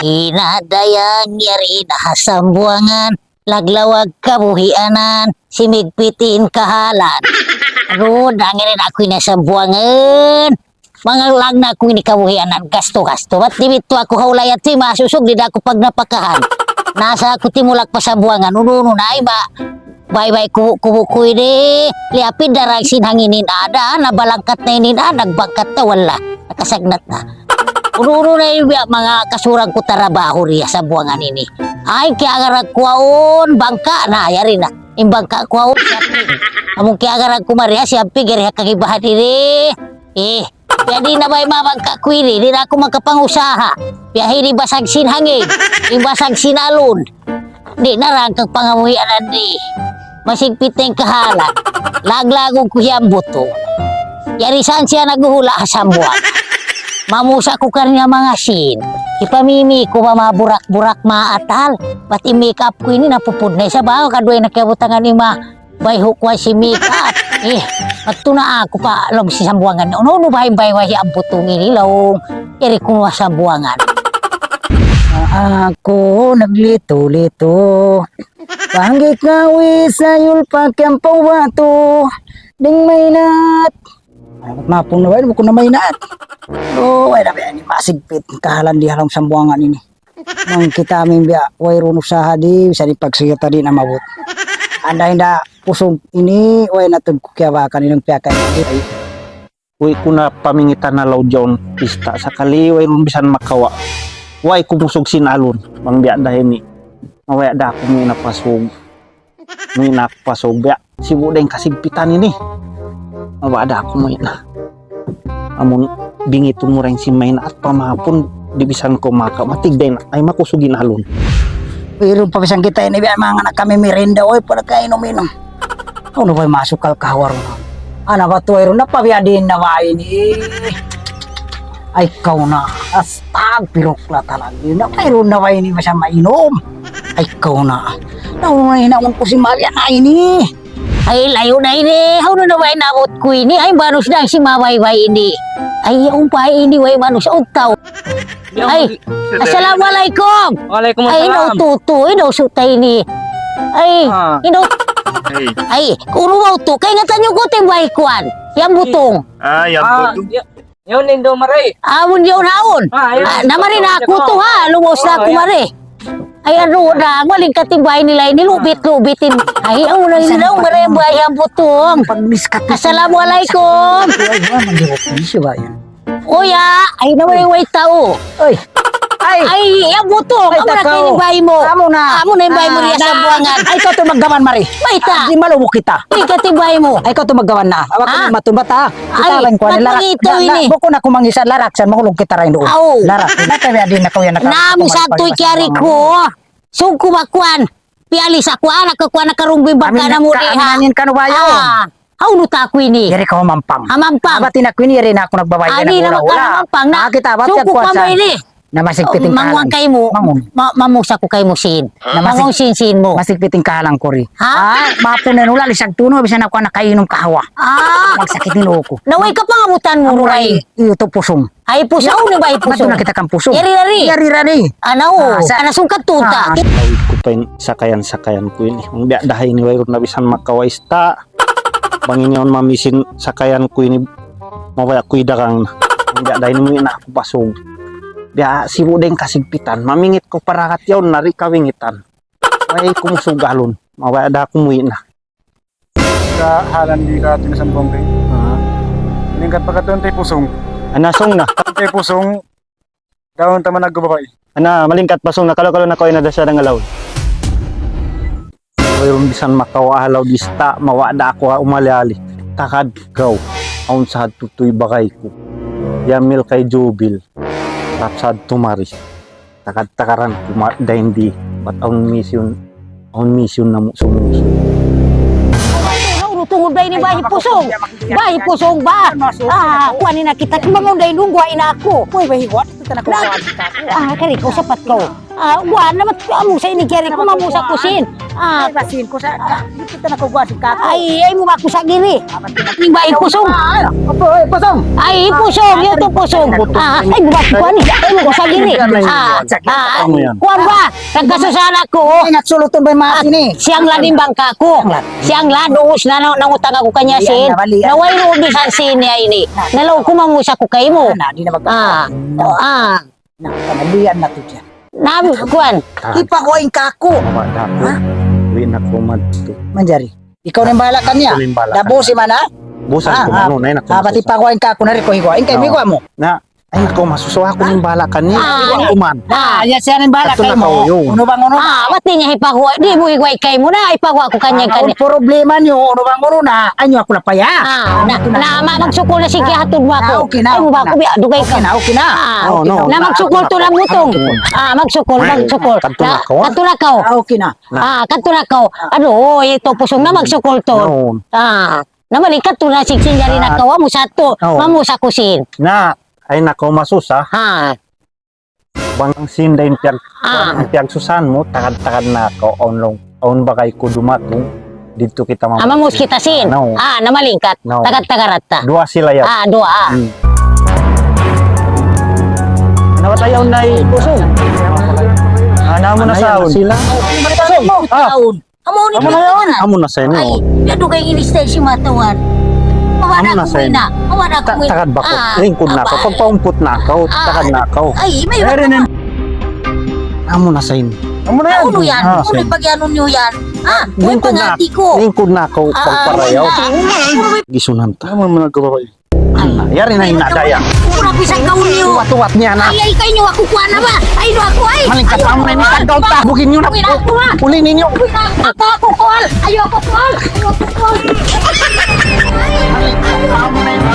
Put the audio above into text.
Hinadayang yari na sambuangan, laglawag kabuhianan, simigpitin kahalan. Aron, nangirin ako na sambuangan. Mga lag na ako ni kabuhianan, gasto-gasto. Ba't di bito ako haulayat si masusog, di na ako pag napakahan. Nasa ako timulak pa sa buwangan, ununo na iba. Bye-bye kubukuy di. Liapid darang sinhanginin ada, nabalangkat na inin nagbangkat na wala. Nakasagnat na. Ununo na yung mga kasurang ko tarabaho riya sa buwangan ini. Ay, kaya agarag kuwaon, bangka na, yari na. Yung bangka kuwaon, siyapi. Among kaya agarag kumariya, siyapi, gari kagibahan ini. Kaya di na ba yung mabangka ko ini, di na ako magkapangusaha. Kaya hindi basag sinhangin, hindi basag sinalon. Di na lang kang pangamuhianan di. Masigpit na yung kahalan. Laglagong ko siyang buto. Yari saan siya naguhula sa buwan. Mamusa ko kanya mga sin. Ipamimi ko maburak-burak maatal. Ba't i-make up ko ini napupud na isa ba? Kadoy nakiabutangan ni bayho ko si make up. Matuna ako pa alam si sambuangan. Ano bahay-bahay ang butong ini lawong. Yari ko sa buwangan. Ako naglito-lito. Panggit ngawi sa yulpak yung pawato. Ding maynat. Mapong na ba? Bukong na maynat. Ay nabi, ini masigpit. Kahalan di halang sambuangan ini. Nang kita amin biya, way runo sa hadi, bisa dipagsigata din na mabut. Anda hindi pusong ini, way natag kukiyawakan inang piyaka ini. Way ko na pamingitan na law dyan, pista sa kali, way rin bisan makawa. Way kumusog sinalon, bang biya dahil ni. Mawaya da ako may napasog. May napasog, biya. Sibu da yung kasigpitan ini. Mawaya da ako may na. Amon, bingito mo rin si may na at pamahapon, dibisan ko maka, matigday na, ay makusugin alon. Pero pabisan kita ini biya mga anak kami merinda, oy, para kainom-inom. Ano ba yung masukal kahawar mo? Ano ba ito, na pabiyadin na ba ini? Ay, ikaw na, astag, pirokla talaga. Na mayroon na ba ini masya mainom? Ay, ikaw na. Naunay-naun ko si Maria na ini. Ay, layo na ini. How na ba inabot ko ini? Ay, manus na si Maway-way ini. Ay, yung pa ini, way manus untaw. Ay, assalamualaikum. Waalaikumsalam. Ay, tuto, sutay ni. Ay, ay, kung rumaw to, kaya nga tanyo ko timbay kuan. Yang butong. Yan butong. Yun, Lindo Maray. Amon yun haon. Namarin ako to ha. Lumos na ako mare. Ay ano na, waling katimbay nila. Nilubit-lubitin. Ay, ang unang ilaw, maray ang bahay ang butong. Assalamualaikum. Oya, ay naman yung way tao. Ay, ang butong. Amo na kinibay mo. Amo na yung bahay mo riya sa buwangan. Ay, ikaw ito maggawan, Mari. Baita. Di malubok kita. Ay, katibay mo. Ay, ikaw ito maggawan na. Awak ko na matumbat ha. Ay, matangito ini. Buko na kumangisan laraksan, mahulog kita rin doon. Aw. Larak. Natabi din na ko yan. Namo sa to'y kyari ko. So kumakuan. Pialis ako anak kakuan nakarumbi bangka na mo diha. Amin ka no ba yun? Hauno ta ko ini. Yari ka mampang. Amampang. Abatin ako ini, yari na ako nagbabayad Ani na na magkamampang na. Kita, ba't Suko pa mo ini. Na masigpiting Manguang kay mo. Mamusa ko kay mo sin. Mangong sin mo. Masigpiting kahalang ko rin. Ha? Mapo na nula, lisag tuno, bisan ako nakainom kahawa. Magsakit ni loko. Naway ka pangamutan mo ray. Iyo to pusong. Ay pusaw ni ba Bato pusong? na kita kang pusong. Yari-yari. Yari-yari. Ano? Anasungkat tuta. Tawid ko pa yung sakayan ko ini. Ang biya dahil ni Wayron na bisan makawaista. Bangin yun mamisin sakayan ko ini. Mawaya ko idakang na. Ang biya dahil mo yun na ako pasog. Biya sibo din kasigpitan. Mamingit ko para kat yun nari kawingitan. Ay kumusugalon. Mawaya da ako muwi na. Sa halan di ka tinasambong kay. Ningkat pagkatuon tay pusong. Anasong na. Tay pusong daon taman nagbabay. Ana malingkat pasong nakalo-kalo na ko na dasya ng alaw. Mayroon bisan makawahalaw dista mawada ako umalyali. Takad gaw. Aun sa tutoy bagay ko. Yamil kay Jubil. Rapsad tumari. Takad takaran ko daindi. Bat aun mission na mo sumuso. Tungod ba ini bahay pusong? Bahay pusong ba? Kuhanin na kita. Mangunday nung guwain ako. Uy, bahiwat. Ito na kawawan kita. Kari ko, sapat ko. Guwan naman, amusa ini kari ko, mamusa ko sin. Basin ko sa... Ito na kukuha si Kako. Ay mo ako sa giri. Ni ba ipusong? Apa pasang? Ay ipusong, yo to pusong. Ay bubat ko ni. Ay mo ko sa giri. Ano yan? Kuan ba? Nagkasusana ko. Ingat suluton ba yung mga sini? Siyang laning bangka ko. Siyang lanos na nangutang ako kanya sin. Naway no bisan sin niya ini. Nalaw ko mamusa ko kay mo. Di na Ah. Kamalian na to dyan. Nabi kuan. Ipakuha yung Kako. Awa da ko. Uwi na ko madto. Manjari. Ikaw na yung bala kanya. Ikaw na yung bala Dabo si mana. Busan ko ano na nako. Pati pakuha yung Kako na rin ko higwa. Ingkay mo higwa mo. Na ay nako masusuha ko ning bala kani. Iwan ko man. Yan siya ng bala Ato kay na mo. kayo. Uno bang uno? Ba't niya ipakuha? Di mo higway kay mo na. Ipakuha ko kanya Ang kanya. problema niyo, uno bang uno na, anyo ako lapaya. Magsukol na sige hatod mo ako. Okay na, Ay mo ba ako biya dugay ka. Okay na. No, no. Na magsukol to lang mutong. Magsukol. Katulakaw. Katulakaw. Okay na. Katulakaw. Ano, ito pusong na magsukol to. No. Naman ikatula siksin yari na kawa mo sa to. Oo. Mamusa kusin. Na ay nako masusa. Bang sinday piyag piyag susan mo takad-takad na ko onlong. On ba kay ko dumatong dito kita Mamus kita sin. No. Namalingkat. No. Tagad-tagarata. Dua sila yaw. Dua. Nawatayaw na pusong. Ano na saon? Sila. Amo ni Amo na yun. Amo na sa Ay, inyo. yado kay inisday si Matawan. Mawala Amo na ko sa na. Mawala ko na. Takad ba ko? Lingkod na ako. Pagpaumpot na ako. Takad na ako. Ay, may Meron Amo na sa inyo. Amo na yan. Ano yan? Ah, Ano yung pagyanon nyo yan? May Lingkod na. pangati ko. Lingkod na ako. Pagparayaw. Gisunanta. Amo mo nagkababay. Yari na inadaya. Pura pisang gawin nyo. Tuwat-tuwat niya na. Ay, kayo ako kuha na ba? Ay, no ako ay. Malingkat amo na yung kagaw ta. Bugin nyo na. Uli ninyo. Ako kuhal. Ayoko kuhal. Ayoko kuhal. Amo na yung